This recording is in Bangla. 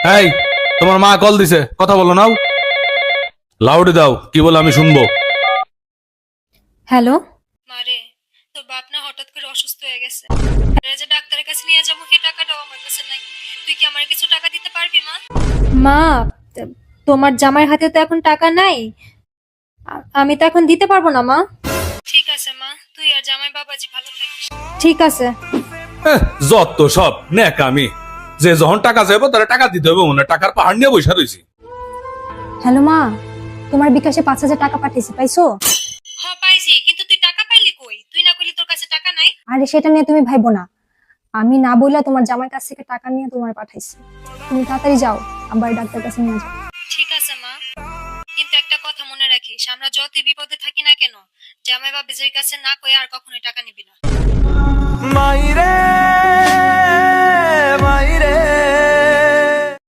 এই, তোমার মা কল দিছে, কথা বলো নাও। লাউডে দাও, কি বলে আমি শুনবো। হ্যালো। মারে, তোর বাপ না হঠাৎ করে অসুস্থ হয়ে গেছে। আরে যে ডাক্তারের কাছে নিয়ে যাবো সেই টাকাটাও আমার কাছে নাই। তুই কি আমার কিছু টাকা দিতে পারবি মা? মা, তোমার জামাইয়ের হাতে তো এখন টাকা নাই। আমি তো এখন দিতে পারবো না মা। ঠিক আছে মা, তুই আর জামাই বাবাজি ভালো থাকিস। ঠিক আছে। যত সব নেকামি, যে যখন টাকা চাইবো তারা টাকা দিতে হবে, মনে হয় টাকার পাহাড় নিয়ে বসে রয়েছি। হ্যালো মা, তোমার বিকাশে 5,000 টাকা পাঠিয়েছি, পাইছো? হ পাইছি, কিন্তু তুই টাকা পাইলি কই? তুই না কইলি তোর কাছে টাকা নাই। আরে সেটা নিয়ে তুমি ভাইবো না। আমি না বললে তোমার জামাইয়ের কাছ থেকে টাকা নিয়ে তোমার পাঠাইছি। তুমি তাড়াতাড়ি যাও, আবার ডাক্তার কাছে নিয়ে যাও। ঠিক আছে মা, কিন্তু একটা কথা মনে রাখিস, আমরা যতই বিপদে থাকি না কেন, জামাই বাবাজির কাছে না কই আর কখনোই টাকা নিবি না। মাইরে